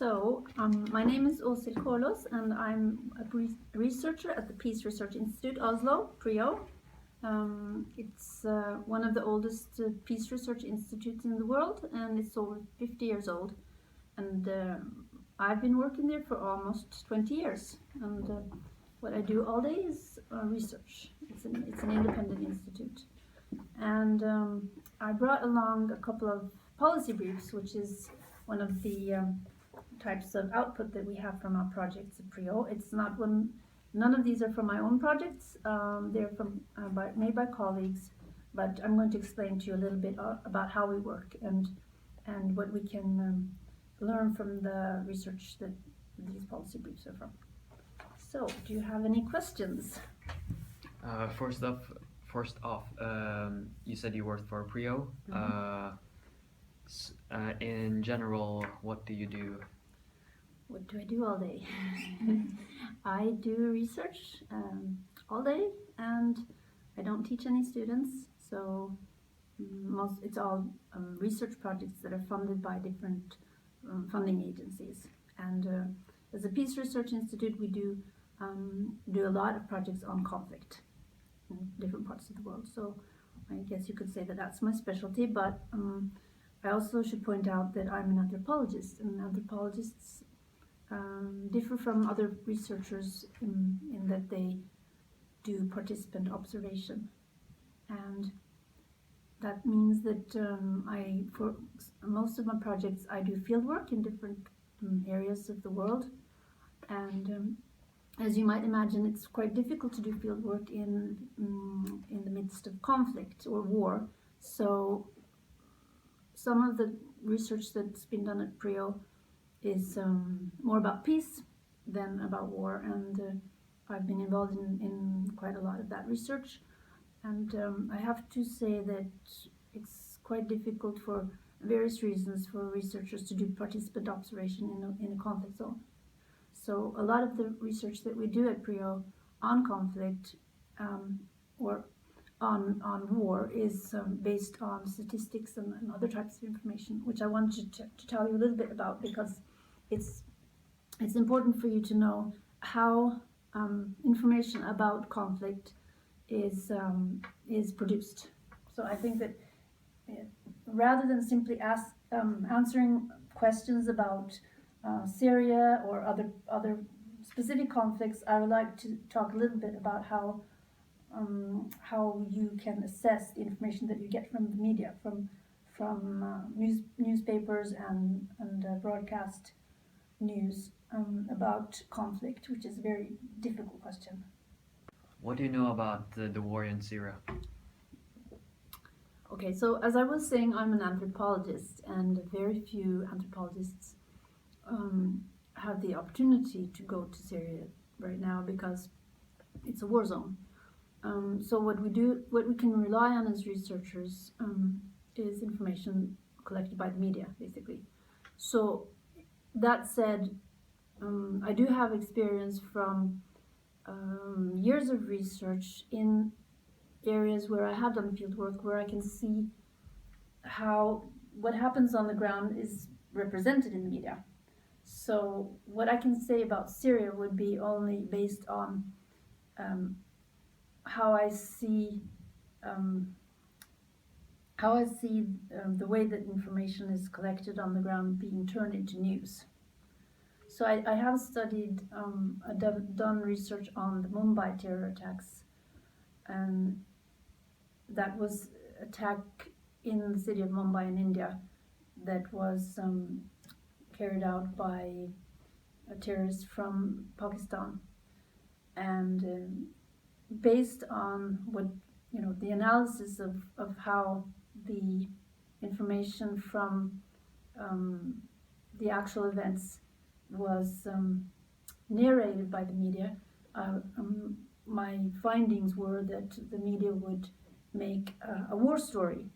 My name is Åse Korlos, and I'm a researcher at the Peace Research Institute Oslo, PRIO. It's one of the oldest peace research institutes in the world, and it's over 50 years old. And I've been working there for almost 20 years. And what I do all day is research. It's an independent institute. And I brought along a couple of policy briefs, which is one of the types of output that we have from our projects at PRIO. It's not one. None of these are from my own projects. They're from made by colleagues, but I'm going to explain to you a little bit about how we work and what we can learn from the research that these policy briefs are from. So, do you have any questions? First off, you said you worked for PRIO. Mm-hmm. In general, what do you do? What do I do all day? I do research all day, and I don't teach any students. So it's all research projects that are funded by different funding agencies. And as a Peace Research Institute, we do a lot of projects on conflict in different parts of the world. So I guess you could say that that's my specialty. But I also should point out that I'm an anthropologist, and anthropologists differ from other researchers in that they do participant observation, and that means that for most of my projects I do field work in different areas of the world, and as you might imagine, it's quite difficult to do field work in the midst of conflict or war. So some of the research that's been done at PRIO is more about peace than about war, and I've been involved in quite a lot of that research. And I have to say that it's quite difficult for various reasons for researchers to do participant observation in a conflict zone. So a lot of the research that we do at PRIO on conflict or on war is based on statistics and other types of information, which I wanted to tell you a little bit about, because it's important for you to know how information about conflict is produced. So I think that rather than simply answering questions about Syria or other specific conflicts, I would like to talk a little bit about how you can assess the information that you get from the media, from newspapers and broadcast news about conflict, which is a very difficult question. What do you know about the war in Syria? Okay, so as I was saying, I'm an anthropologist, and very few anthropologists have the opportunity to go to Syria right now because it's a war zone. So what we can rely on as researchers is information collected by the media, basically. So that said, I do have experience from years of research in areas where I have done field work, where I can see how what happens on the ground is represented in the media. So what I can say about Syria would be only based on how I see the way that information is collected on the ground being turned into news. So I have studied, done research on the Mumbai terror attacks, and that was attack in the city of Mumbai in India that was carried out by a terrorist from Pakistan, and based on what the analysis of how the information from the actual events was narrated by the media, my findings were that the media would make a war story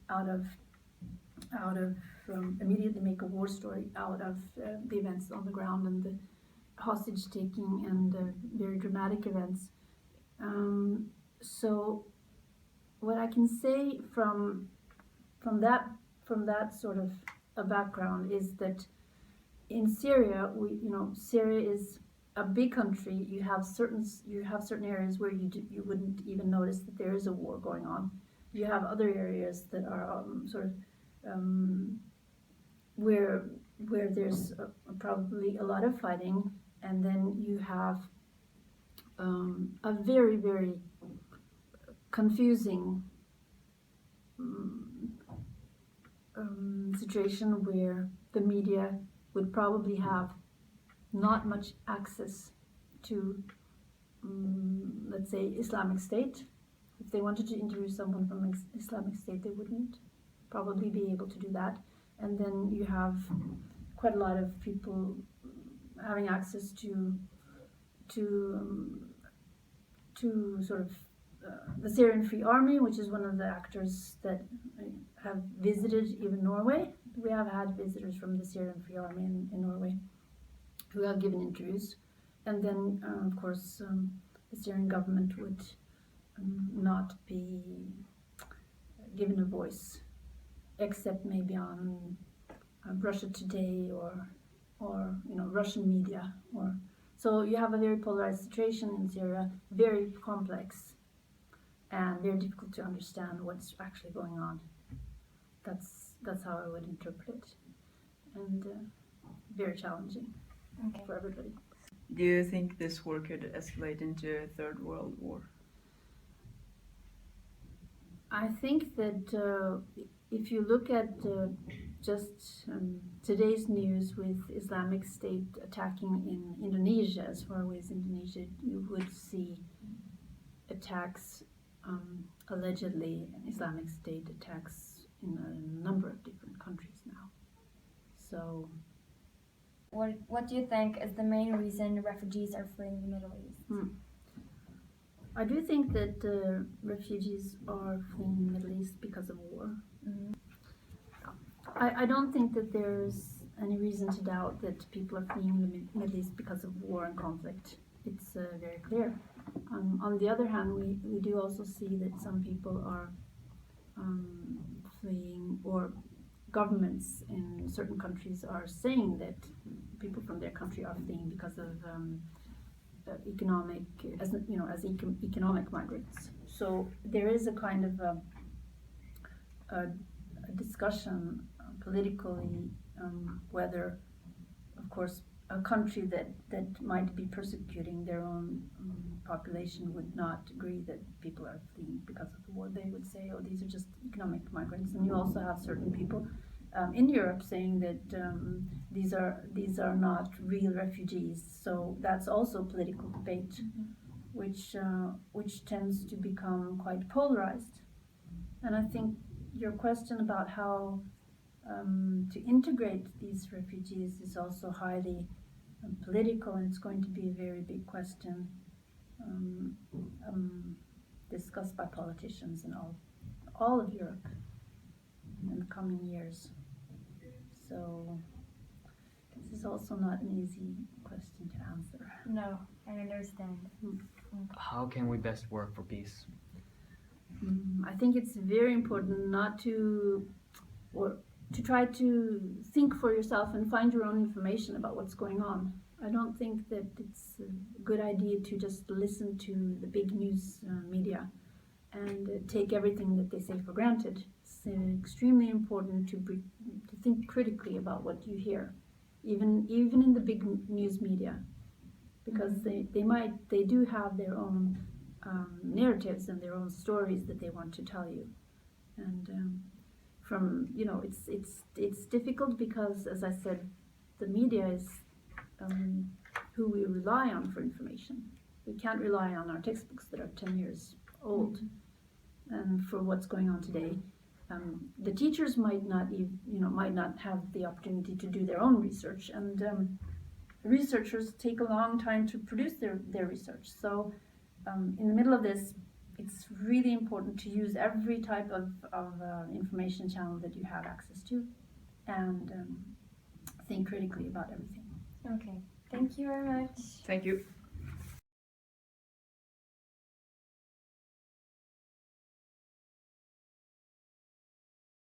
immediately make a war story out of the events on the ground and the hostage taking and very dramatic events. So what I can say from that sort of a background is that in Syria, Syria is a big country. You have certain areas where you wouldn't even notice that there is a war going on. You have other areas that are where there's probably a lot of fighting, and then you have a very, very confusing situation where the media would probably have not much access to, let's say, Islamic State. If they wanted to interview someone from Islamic State, they wouldn't probably be able to do that. And then you have quite a lot of people having access to sort of the Syrian Free Army, which is one of the actors that have visited even Norway. We have had visitors from the Syrian Free Army in Norway who have given interviews. And then, of course, the Syrian government would not be given a voice, except maybe on Russia Today or Russian media. So you have a very polarized situation in Syria, very complex and very difficult to understand what's actually going on. That's how I would interpret it, and very challenging for everybody. Do you think this war could escalate into a third world war? I think that if you look at just today's news with Islamic State attacking in Indonesia, as far away as Indonesia, you would see attacks, allegedly Islamic State attacks in a number of different countries now. So, what do you think is the main reason refugees are fleeing the Middle East? I do think that refugees are fleeing the Middle East because of war. Mm-hmm. I don't think that there's any reason to doubt that people are fleeing the Middle East because of war and conflict. It's very clear. On the other hand, we do also see that some people are fleeing, or governments in certain countries are saying that people from their country are fleeing because of economic migrants. So there is a kind of a discussion politically whether, of course, a country that might be persecuting their own population would not agree that people are fleeing because of the war. They would say, oh, these are just economic migrants. And you also have certain people in Europe saying that these are not real refugees. So that's also political debate, which tends to become quite polarized. And I think your question about how to integrate these refugees is also highly political, and it's going to be a very big question discussed by politicians in all of Europe in the coming years. So this is also not an easy question to answer. No, I understand. How can we best work for peace? I think it's very important not to try to think for yourself and find your own information about what's going on. I don't think that it's a good idea to just listen to the big news media and take everything that they say for granted. It's extremely important to think critically about what you hear, even in the big news media, because they do have their own narratives and their own stories that they want to tell you, and it's difficult because, as I said, the media is who we rely on for information. We can't rely on our textbooks that are 10 years old and for what's going on today. The teachers might not have the opportunity to do their own research, and researchers take a long time to produce their research. So in the middle of this, it's really important to use every type of information channel that you have access to, and think critically about everything. Okay, thank you very much. Thank you.